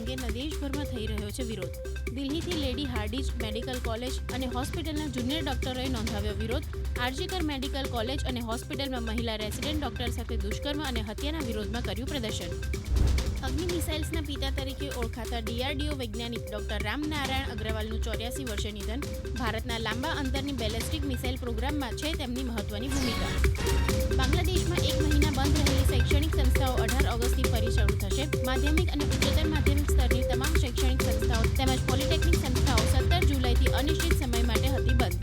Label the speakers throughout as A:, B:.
A: અંગેના દેશભરમાં થઈ રહ્યો છે વિરોધ. દિલ્હીથી લેડી હાર્ડિજ મેડિકલ કોલેજ અને હોસ્પિટલના જુનિયર ડોક્ટરોએ નોંધાવ્યો વિરોધ. આરજીકર મેડિકલ કોલેજ અને હોસ્પિટલમાં મહિલા રેસિડેન્ટ ડોક્ટર સાથે દુષ્કર્મ અને હત્યાના વિરોધમાં કર્યું પ્રદર્શન. અગ્નિ મિસાઇલ્સના પિતા તરીકે ઓળખાતા ડીઆરડીઓ વૈજ્ઞાનિક ડોક્ટર રામનારાયણ અગ્રવાલનું 84 વર્ષે નિધન. ભારતના લાંબા અંતરની બેલેસ્ટિક મિસાઇલ પ્રોગ્રામમાં છે તેમની મહત્વની ભૂમિકા. બાંગ્લાદેશમાં 1 મહિના બંધ રહેલી શૈક્ષણિક સંસ્થાઓ 18 ઓગસ્ટથી ફરી શરૂ થશે. માધ્યમિક અને ઉચ્ચતર માધ્યમિક સ્તરની તમામ શૈક્ષણિક સંસ્થાઓ તેમજ પોલિટેકનિક સંસ્થાઓ 17 જુલાઈથી અનિશ્ચિત સમય માટે હતી બંધ.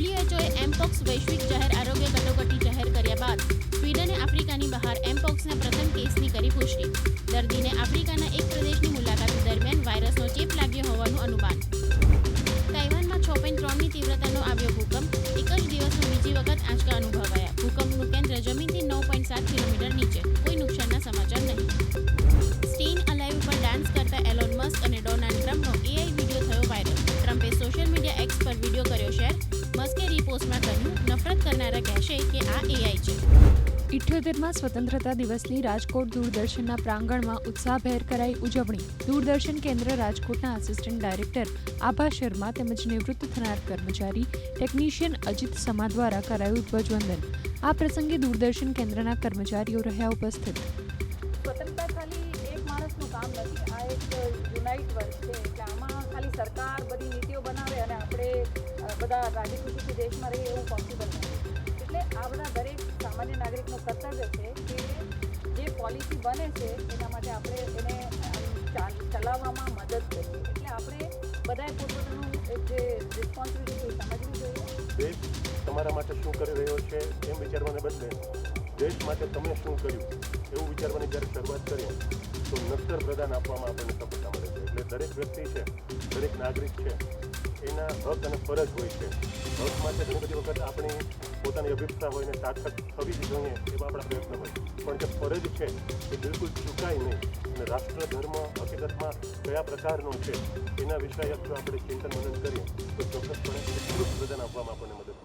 A: WHOએ એમપોક્સ વૈશ્વિક જાહેર આરોગ્ય કટોકટી જાહેર કર્યા બાદ સ્વીડને આફ્રિકાની બહાર એમપોક્સના પ્રથમ કેસની કરી પુષ્ટિ. દર્દીને આફ્રિકાના એક પ્રદેશની મુલાકાત દરમિયાન વાયરસનો ચેપ લાગ્યો હોવાનું અનુમાન. તાઇવાનમાં 6.3ની તીવ્રતાનો આવ્યો ભૂકંપ. એક જ દિવસમાં બીજી વખત આંચકા અનુભવાયા. ભૂકંપનું કેન્દ્ર જમીનથી 9.7 કિલોમીટર નીચે. કોઈ નુકસાનના સમાચાર નહીં. સ્ટેઇન અલાઇવ પર ડાન્સ કરતા એલોન મસ્ક અને ડોનાલ્ડ ટ્રમ્પનો એઆઈ વિડીયો થયો વાયરલ. ટ્રમ્પે સોશિયલ મીડિયા એક્સ પર વિડીયો કર્યો શેર. મસ્કે રિપોસ્ટમાં કહ્યું, નફરત કરનારા કહેશે કે આ એઆઈ છે.
B: 78માં સ્વતંત્રતા દિવસની રાજકોટ દૂરદર્શનના પ્રાંગણમાં ઉત્સાહભેર કરાઈ ઉજવણી. દૂરદર્શન કેન્દ્ર રાજકોટના આસિસ્ટન્ટ ડાયરેક્ટર આભા શર્મા તેમજ નિવૃત્ત થનાર કર્મચારી ટેકનિશિયન અજીત સમા દ્વારા કરાયું ધ્વજવંદન. આ પ્રસંગે દૂરદર્શન કેન્દ્રના કર્મચારીઓ રહ્યા ઉપસ્થિત.
C: સ્વતંત્રતા ખાલી એક માણસનું કામ નથી, આ એક યુનાઇટ વર્ક છે. એટલે આમાં ખાલી સરકાર બધી નીતિઓ બનાવે અને આપણે બધા રાજી ખુશીથી દેશમાં રહીએ એવું પોસિબલ નથી. એટલે આ બધા દરેક સામાન્ય નાગરિકનું કર્તવ્ય છે કે જે પોલિસી બને છે એના માટે આપણે એને ચલાવવામાં મદદ કરીએ. એટલે આપણે બધાએ પોતપોતાનું જે રિસ્પોન્સિબિલિટી સમજવી જોઈએ.
D: દેશ તમારા માટે શું કરી રહ્યો છે એમ વિચારવાને બદલે દેશ માટે તમે શું કર્યું એવું વિચારવાની જ્યારે શરૂઆત કરીએ તો નક્કર પ્રદાન આપવામાં આપણને સફળતા મળે છે. એટલે દરેક વ્યક્તિ છે, દરેક નાગરિક છે, એના હક અને ફરજ હોય છે. હક માટે ઘણી બધી વખત આપણી પોતાની અભિપ્સા હોય ને સાર્થક થવી જ જોઈએ એવા આપણા પ્રયત્ન હોય, પણ જે ફરજ છે એ બિલકુલ ચૂકાય નહીં. અને રાષ્ટ્ર ધર્મ હકીકતમાં કયા પ્રકારનો છે એના વિષયક જો આપણે ચિંતન મનન કરીએ તો ચોક્કસપણે એટલું જ પ્રદાન આપવામાં આપણને મદદ